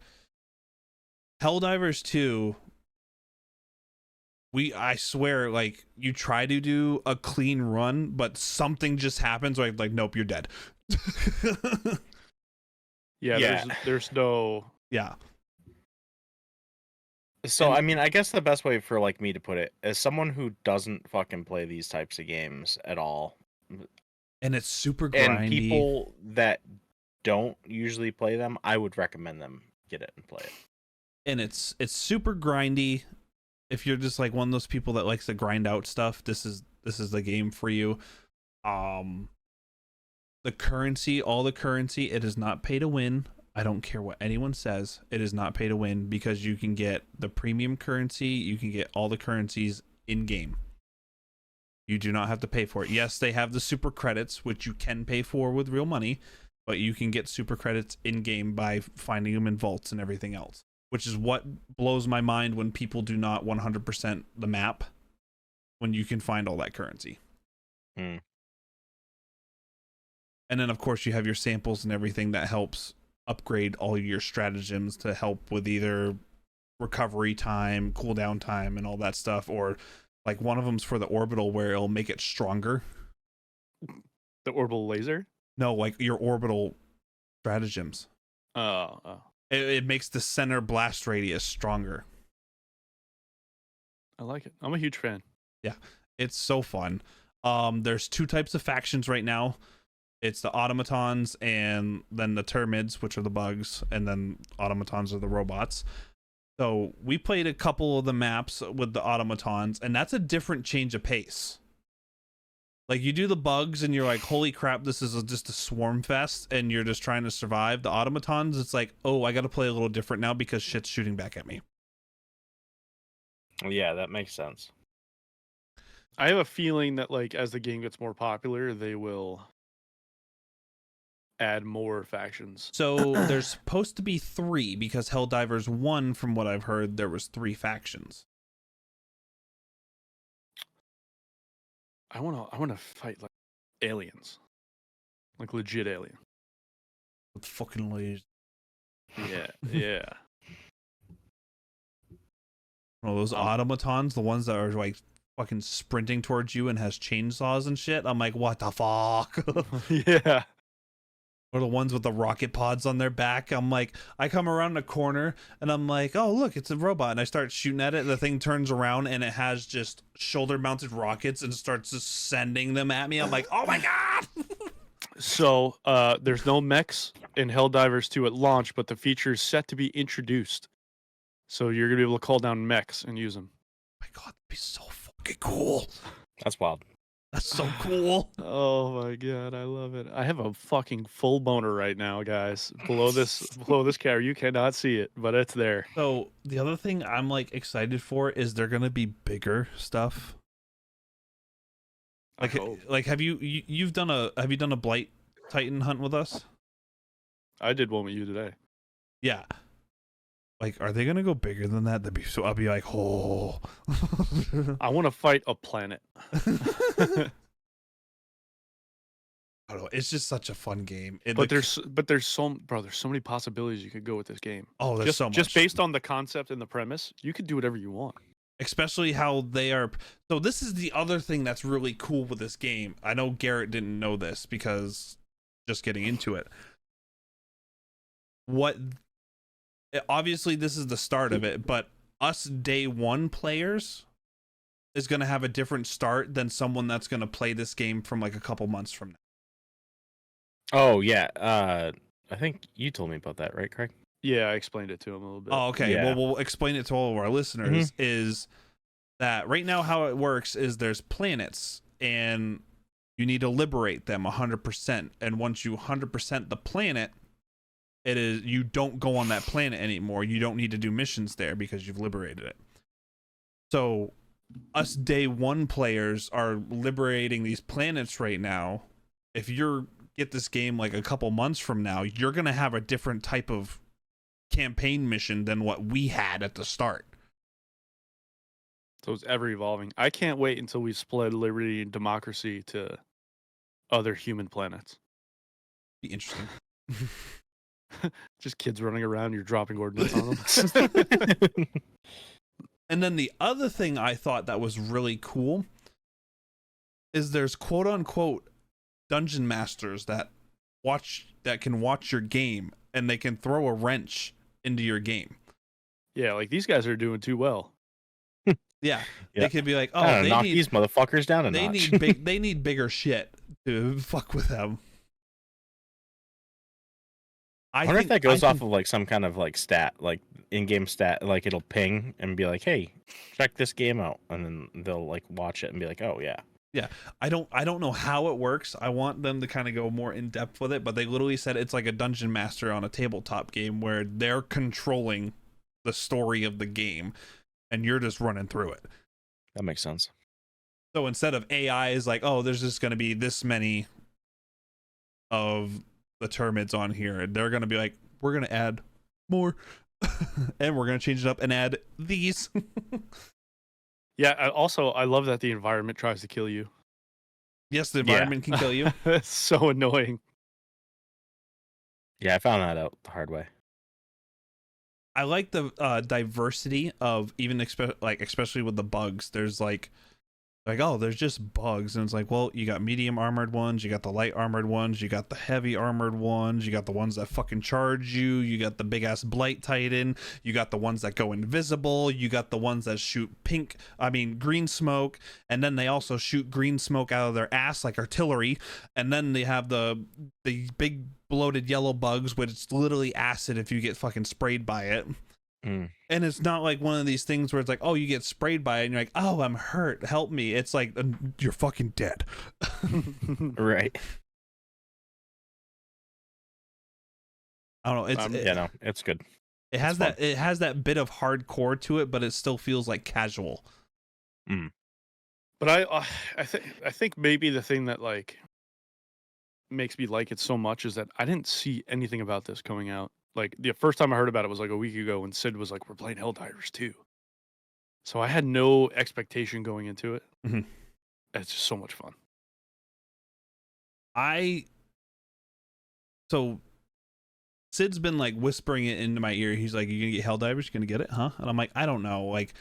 Helldivers 2, I swear, like, you try to do a clean run, but something just happens, like nope, you're dead. yeah. There's no. Yeah. So I mean, I guess the best way for like me to put it, as someone who doesn't fucking play these types of games at all, And it's super grindy. and people that don't usually play them, I would recommend them get it and play it. And it's super grindy. If you're just like one of those people that likes to grind out stuff, this is the game for you. The currency, all the currency, it is not pay to win. I don't care what anyone says. It is not pay to win, because you can get the premium currency. You can get all the currencies in game. You do not have to pay for it. Yes, they have the super credits, which you can pay for with real money, but you can get super credits in game by finding them in vaults and everything else, which is what blows my mind when people do not 100% the map when you can find all that currency. Hmm. And then, of course, you have your samples and everything that helps upgrade all your stratagems to help with either recovery time, cooldown time, and all that stuff. Or like one of them's for the orbital where it'll make it stronger. The orbital laser? No, like your orbital stratagems. Oh. It makes the center blast radius stronger. I like it. I'm a huge fan. Yeah, it's so fun. There's 2 types of factions right now. It's the automatons and then the termids, which are the bugs, and then automatons are the robots. So we played a couple of the maps with the automatons, and that's a different change of pace. Like, you do the bugs and you're like, holy crap, this is just a swarm fest, and you're just trying to survive. The automatons, it's like, oh, I gotta play a little different now because shit's shooting back at me. Yeah, that makes sense. I have a feeling that, like, as the game gets more popular, they will add more factions. So there's supposed to be 3 because Helldivers 1, from what I've heard, there was 3 factions. I wanna fight like aliens, like legit alien. With fucking lasers. Yeah, yeah. Oh, those automatons, the ones that are like fucking sprinting towards you and has chainsaws and shit. I'm like, what the fuck? Yeah. Or the ones with the rocket pods on their back. I'm like, I come around the corner and I'm like, oh look, it's a robot, and I start shooting at it. The thing turns around and it has just shoulder-mounted rockets and starts just sending them at me. I'm like, oh my god! So there's no mechs in Helldivers 2 at launch, but the feature is set to be introduced. So you're gonna be able to call down mechs and use them. Oh my god, that'd be so fucking cool. That's wild. That's so cool. Oh my god, I love it. I have a fucking full boner right now, guys. Below this camera, you cannot see it, but it's there. So the other thing I'm like excited for is they're gonna be bigger stuff. I hope. Like have you done a Blight Titan hunt with us? I did one with you today. Yeah. Like, are they gonna go bigger than that? I'll be like, oh. I want to fight a planet. I don't know. It's just such a fun game. There's so many possibilities you could go with this game. Oh, there's so much. Just based on the concept and the premise, you could do whatever you want. Especially how they are. So this is the other thing that's really cool with this game. I know Garrett didn't know this because just getting into it. Obviously this is the start of it, but us day 1 players is going to have a different start than someone that's going to play this game from like a couple months from now. Oh yeah, I think you told me about that, right, Craig? Yeah, I explained it to him a little bit. Oh, okay. Yeah. Well, we'll explain it to all of our listeners. Is that right now how it works is there's planets and you need to liberate them 100%, and once you 100% the planet, it is you don't go on that planet anymore. You don't need to do missions there because you've liberated it. So us day 1 players are liberating these planets right now. If you get this game like a couple months from now, you're going to have a different type of campaign mission than what we had at the start. So it's ever evolving. I can't wait until we split liberty and democracy to other human planets. Be interesting. Just kids running around, you're dropping ordnance on them. And then the other thing I thought that was really cool is there's quote unquote dungeon masters that can watch your game, and they can throw a wrench into your game. Yeah, like these guys are doing too well. Yeah. They could be like, oh, they knock need these motherfuckers down a they notch. they need bigger shit to fuck with them. I wonder if that goes off of like some kind of like stat, like in-game stat, like it'll ping and be like, "Hey, check this game out," and then they'll like watch it and be like, "Oh yeah." Yeah, I don't know how it works. I want them to kind of go more in depth with it, but they literally said it's like a dungeon master on a tabletop game where they're controlling the story of the game, and you're just running through it. That makes sense. So instead of AI is like, oh, there's just going to be this many of the termids on here, and they're going to be like, we're going to add more, and we're going to change it up and add these. Yeah, I love that the environment tries to kill you. Yes, the environment can kill you. It's so annoying. Yeah, I found that out the hard way. I like the diversity of even especially with the bugs. There's like like, oh, there's just bugs. And it's like, well, you got medium armored ones, you got the light armored ones, you got the heavy armored ones, you got the ones that fucking charge you, you got the big ass blight titan, you got the ones that go invisible, you got the ones that shoot green smoke, and then they also shoot green smoke out of their ass like artillery, and then they have the big bloated yellow bugs, which is literally acid if you get fucking sprayed by it. And it's not like one of these things where it's like, oh, you get sprayed by it and you're like, oh, I'm hurt, help me. It's like, you're fucking dead. Right. I don't know. It's good. It has that bit of hardcore to it, but it still feels like casual. But I think maybe the thing that like makes me like it so much is that I didn't see anything about this coming out. Like the first time I heard about it was like a week ago when Sid was like, "We're playing Helldivers 2." So I had no expectation going into it. It's just so much fun. So Sid's been like whispering it into my ear. He's like, "You gonna get Helldivers? You gonna get it, huh?" And I'm like, "I don't know." Like,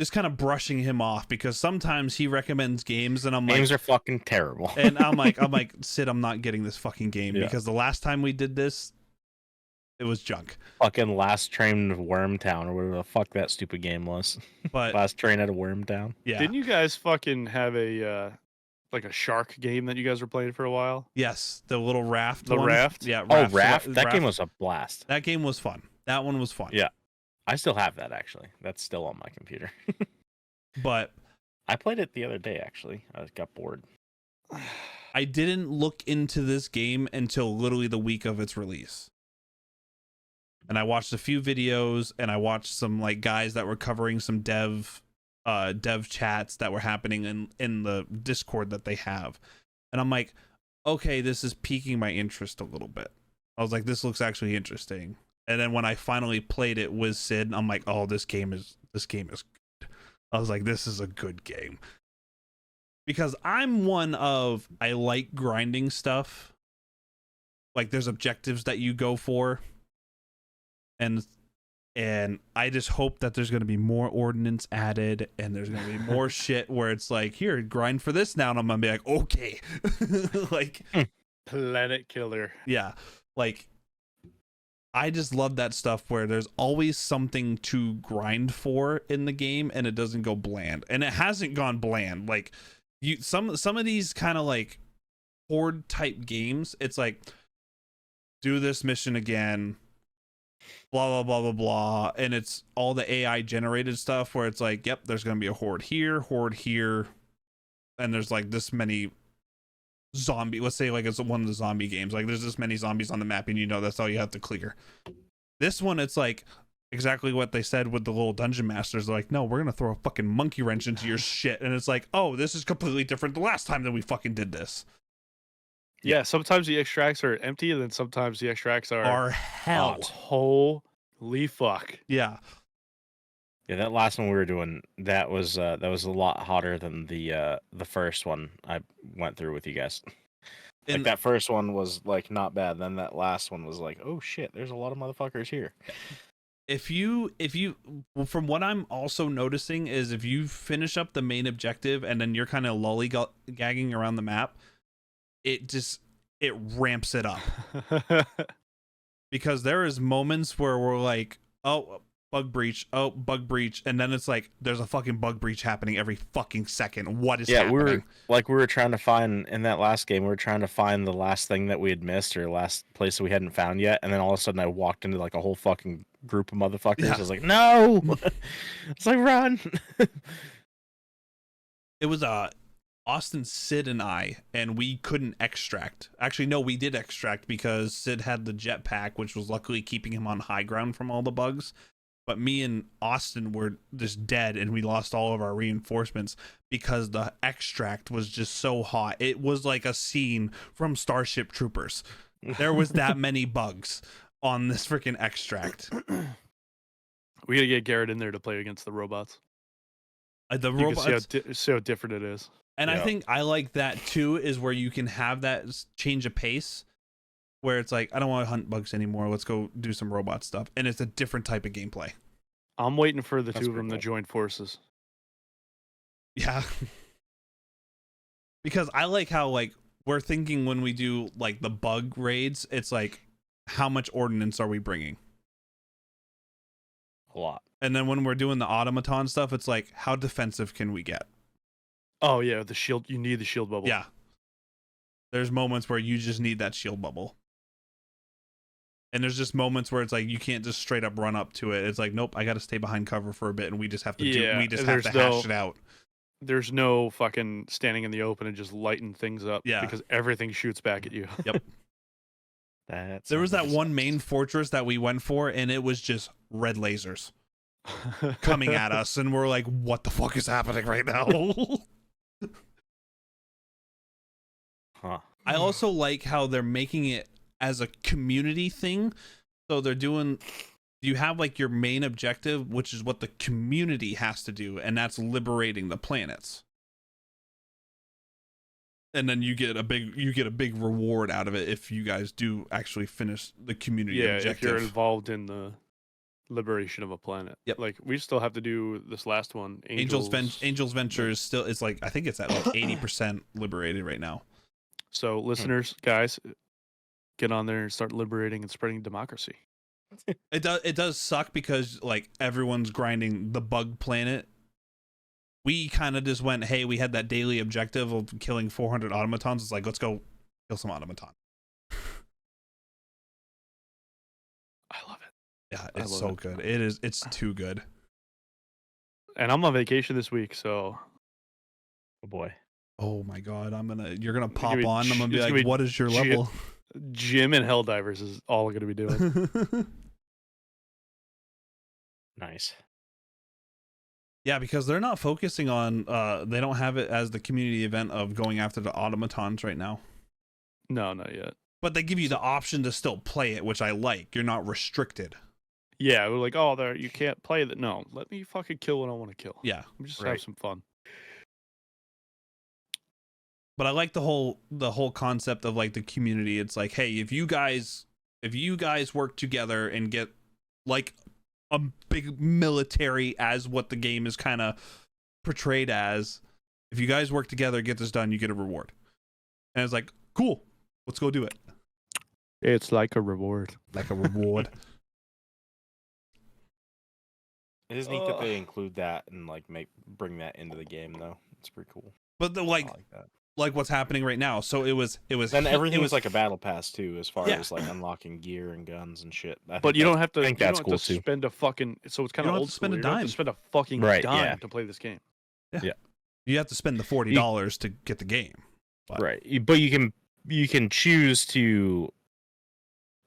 just kind of brushing him off because sometimes he recommends games and I'm games are fucking terrible. And I'm like, Sid, I'm not getting this fucking game because the last time we did this, it was junk. Fucking Last Train to Wormtown or whatever the fuck that stupid game was. But Last Train out of Wormtown. Yeah. Didn't you guys fucking have a like a shark game that you guys were playing for a while? Yes, the little raft. The ones. raft? Yeah. Raft. That game was a blast. That game was fun. That one was fun. Yeah. I still have that actually. That's still on my computer. But I played it the other day actually. I got bored. I didn't look into this game until literally the week of its release. And I watched a few videos and I watched some like guys that were covering some dev chats that were happening in the Discord that they have. And I'm like, okay, this is piquing my interest a little bit. I was like, this looks actually interesting. And then when I finally played it with Sid, I'm like, oh, this game is good. I was like, this is a good game. Because I'm I like grinding stuff. Like there's objectives that you go for. And I just hope that there's going to be more ordnance added and there's going to be more shit where it's like, here, grind for this now. And I'm going to be like, okay. Like Planet Killer. Yeah. Like I just love that stuff where there's always something to grind for in the game and it doesn't go bland. And it hasn't gone bland. Like some of these kind of like horde type games, it's like, do this mission again. Blah blah blah blah blah, and it's all the AI generated stuff where it's like, yep, there's gonna be a horde here, and there's like this many zombie. Let's say like it's one of the zombie games. Like there's this many zombies on the map, and that's all you have to clear. This one, it's like exactly what they said with the little dungeon masters. They're like, no, we're gonna throw a fucking monkey wrench into your shit, and it's like, oh, this is completely different the last time that we fucking did this. Yeah, sometimes the extracts are empty, and then sometimes the extracts are hell. Holy fuck! Yeah, that last one we were doing that was a lot hotter than the first one I went through with you guys. Like that first one was like not bad. Then that last one was like, oh shit, there's a lot of motherfuckers here. If you from what I'm also noticing is if you finish up the main objective and then you're kind of lollygagging around the map, it ramps it up. Because there is moments where we're like, oh, bug breach, and then it's like there's a fucking bug breach happening every fucking second. What is happening? we were trying to find in that last game, we were trying to find the last thing that we had missed or last place that we hadn't found yet, and then all of a sudden I walked into like a whole fucking group of motherfuckers. Yeah. I was like, no. It's like, run. It was Austin, Sid, and I, and we couldn't extract. Actually, no, we did extract because Sid had the jetpack, which was luckily keeping him on high ground from all the bugs. But me and Austin were just dead, and we lost all of our reinforcements because the extract was just so hot. It was like a scene from Starship Troopers. There was that many bugs on this freaking extract. We gotta get Garrett in there to play against the robots. The You robots. can see how different it is. And Yeah. I think I like that too, is where you can have that change of pace where it's like, I don't want to hunt bugs anymore. Let's go do some robot stuff. And it's a different type of gameplay. I'm waiting for the That's two of them pretty to cool. join forces. Yeah. because I like how like we're thinking when we do like the bug raids, it's like how much ordnance are we bringing? A lot. And then when we're doing the automaton stuff, it's like how defensive can we get? Oh yeah, the shield. You need the shield bubble. Yeah. There's moments where you just need that shield bubble. And there's just moments where it's like you can't just straight up run up to it. It's like, nope, I got to stay behind cover for a bit, and we just have to hash it out. There's no fucking standing in the open and just lighting things up. Yeah. Because everything shoots back at you. Yep. There was that one main fortress that we went for, and it was just red lasers coming at us, and we're like, what the fuck is happening right now? Huh. I also like how they're making it as a community thing. So they're doing, you have like your main objective, which is what the community has to do, and that's liberating the planets. And then you get a big reward out of it if you guys do actually finish the community objective. If you're involved in the liberation of a planet. Yep. Like we still have to do this last one. Angel's Venture is still, it's like, I think it's at like 80% liberated right now. So listeners, guys, get on there and start liberating and spreading democracy. It does suck because like everyone's grinding the bug planet. We kind of just went, hey, we had that daily objective of killing 400 automatons. It's like, let's go kill some automaton. I love it. Yeah, it's so good. It's too good. And I'm on vacation this week, so Oh boy. Oh my god, you're gonna pop be- on. I'm gonna be it's like, gonna be what is your G- level? Gym and Helldivers is all I'm gonna be doing. Nice. Yeah, because they're not focusing on they don't have it as the community event of going after the automatons right now. No, not yet. But they give you the option to still play it, which I like. You're not restricted. Yeah, we're like, oh, there you can't play that. No, let me fucking kill what I want to kill. Yeah. Just Right. have some fun. But I like the whole concept of like the community. It's like, hey, if you guys work together and get like a big military as what the game is kind of portrayed as, if you guys work together, get this done, you get a reward. And it's like, cool, let's go do it. It's like a reward. Like a reward. It is neat that they include that and like bring that into the game though. It's pretty cool. But the I like that. like what's happening right now. So it was Then everything was like a battle pass too, as far Yeah. as like unlocking gear and guns and shit. But you don't have to. I think you that's don't cool have to too. spend a fucking. So it's kind You of don't have old to spend school. a You don't have dime. to spend a fucking Right, dime yeah. to play this game. you have to spend the $40 to get the game. But Right, but you can choose to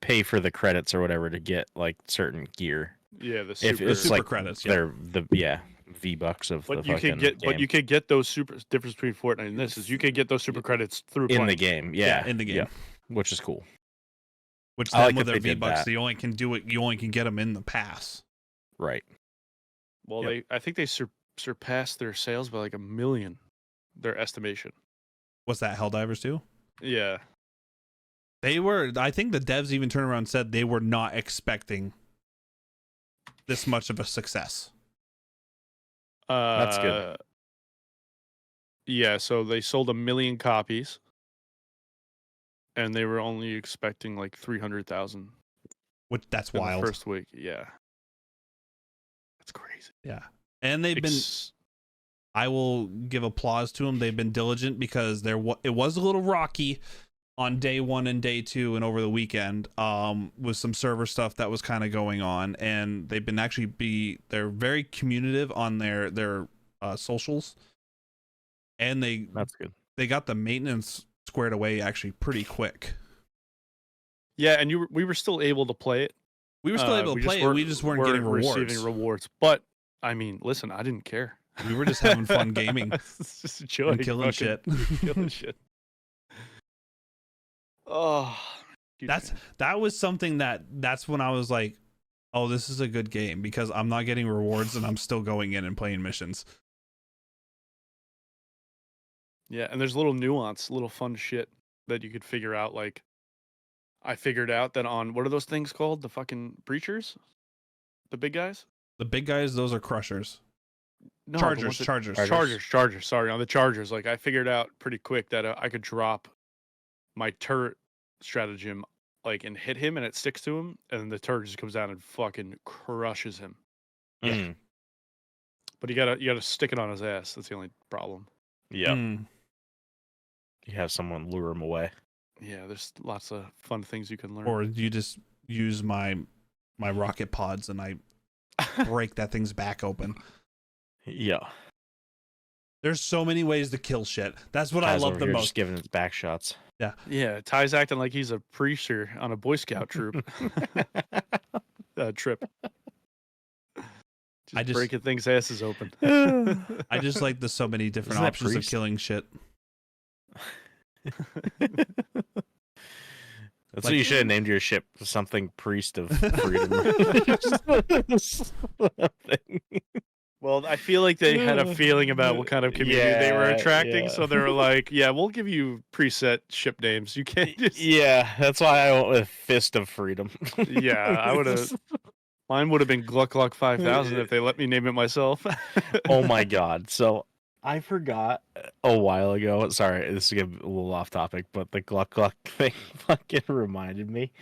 pay for the credits or whatever to get like certain gear. Yeah, the If super. it's super like credits, yeah. they're the V-bucks of But the you fucking can get. game. But you can get those super. Difference between Fortnite and this is you can get those super credits through in the playing. game. Yeah, in the game. yeah, which is cool. Which I then like with that their they did V-bucks, that. you only can do it. You only can get them in the pass. Right. Well, Yep. I think they surpassed their sales by like 1 million. Their estimation. What's that? Helldivers 2? Yeah. I think the devs even turned around and said they were not expecting this much of a success. That's good. Yeah, so they sold 1 million copies, and they were only expecting like 300,000 Which that's in wild. the first week. Yeah, that's crazy. Yeah. And they've been, I will give applause to them. They've been diligent because it was a little rocky on day 1 and day 2 and over the weekend with some server stuff that was kind of going on, and they've been they're very communicative on their socials, and That's good. they got the maintenance squared away actually pretty quick. Yeah, and we were still able to play it. We were still able to play it. We just weren't getting rewards. Receiving rewards. But I mean, listen, I didn't care. We were just having fun gaming It's just enjoying and killing shit. killing shit. Oh, huge fan. That was something that's when I was like, oh, this is a good game because I'm not getting rewards and I'm still going in and playing missions. Yeah, and there's little nuance, little fun shit that you could figure out. Like, I figured out that on what are those things called? The fucking breachers, the big guys. The big guys, those are crushers. No, the Chargers, ones that- Chargers. Chargers. Sorry, on the Chargers. Like I figured out pretty quick that I could drop my turret stratagem, like, and hit him, and it sticks to him, and then the turret just comes down and fucking crushes him. Yeah. But you gotta stick it on his ass. That's the only problem. Yeah. Mm. You have someone lure him away. Yeah, there's lots of fun things you can learn. Or you just use my rocket pods and I break that thing's back open. Yeah. There's so many ways to kill shit. That's what I Guys love over the here most. Just giving its back shots. Yeah, Ty's acting like he's a preacher on a Boy Scout troop. Trip. I just- breaking things asses open. I just like the so many different Isn't that options of priest? killing shit. That's Like- what you should have named your ship something Priest of Freedom. Well, I feel like they had a feeling about what kind of community they were Yeah, attracting, yeah. so they were like, "Yeah, we'll give you preset ship names. You can't just." Yeah, that's why I went with Fist of Freedom. Yeah, I would have. Mine would have been Gluck Gluck 5000 if they let me name it myself. Oh my god. So I forgot a while ago. Sorry, this is a little off topic, but the Gluck Gluck thing fucking reminded me.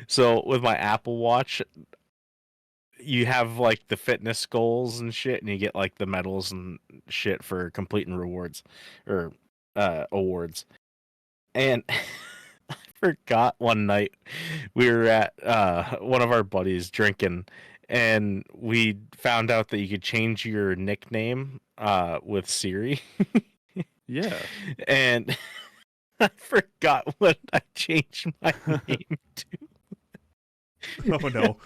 So with my Apple Watch, you have like the fitness goals and shit, and you get like the medals and shit for completing rewards or awards. And I forgot one night we were at one of our buddies drinking, and we found out that you could change your nickname with Siri. Yeah. And I forgot what I changed my name to. Oh no.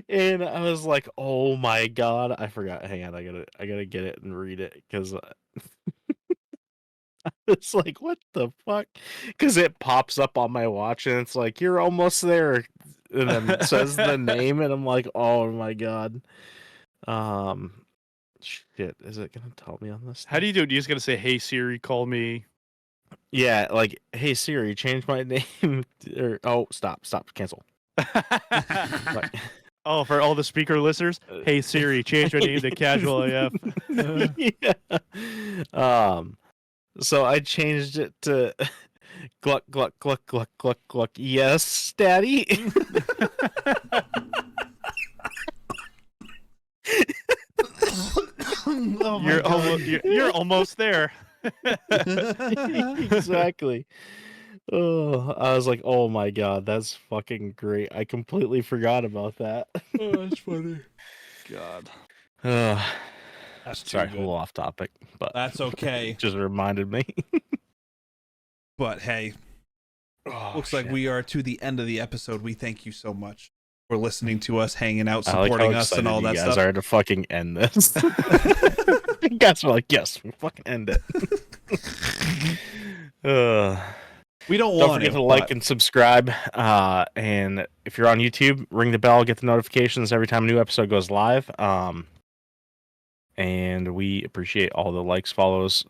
And I was like, "Oh my god, I forgot." Hang on, I gotta get it and read it because I was like, "What the fuck?" Because it pops up on my watch and it's like, "You're almost there," and then it says the name, and I'm like, "Oh my god." Shit, is it gonna tell me on this? How do you do it? You just gotta say, "Hey Siri, call me." Yeah, like, "Hey Siri, change my name." Or stop, cancel. Like, Oh, for all the speaker listeners, "Hey Siri, change my name to Casual AF." yeah. So I changed it to Gluck Gluck Gluck Gluck Gluck Gluck. Yes, Daddy. Oh my God. You're almost there. Exactly. Oh, I was like, "Oh my god, that's fucking great." I completely forgot about that. Oh, that's funny. God. That's too Sorry, a good. little off topic, but That's okay. just reminded me. But hey, looks like we are to the end of the episode. We thank you so much for listening to us, hanging out, I like supporting how us, and excited all you that guys stuff. are to fucking end this. You guys are like, "Yes, we fucking end it." We don't Don't want forget it, to like but- and subscribe. And if you're on YouTube, ring the bell, get the notifications every time a new episode goes live. And we appreciate all the likes, follows.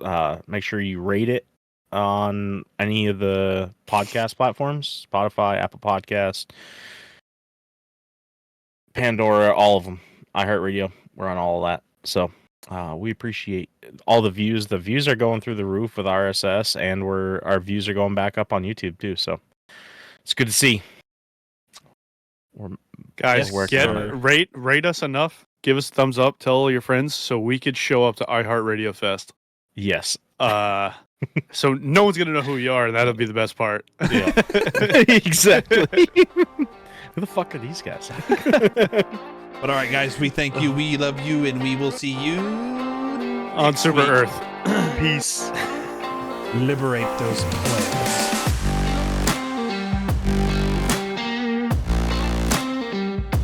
Make sure you rate it on any of the podcast platforms: Spotify, Apple Podcast, Pandora, all of them. iHeartRadio, we're on all of that. So we appreciate all the views. The views are going through the roof with RSS, and our views are going back up on YouTube too. So it's good to see. Guys, working on it. rate us enough. Give us a thumbs up. Tell all your friends so we could show up to iHeartRadio Fest. Yes. So no one's gonna know who you are, and that'll be the best part. Yeah. Exactly. Who the fuck are these guys? But all right, guys, we thank you. We love you, and we will see you On next Super week. Earth. Peace. Liberate those planets.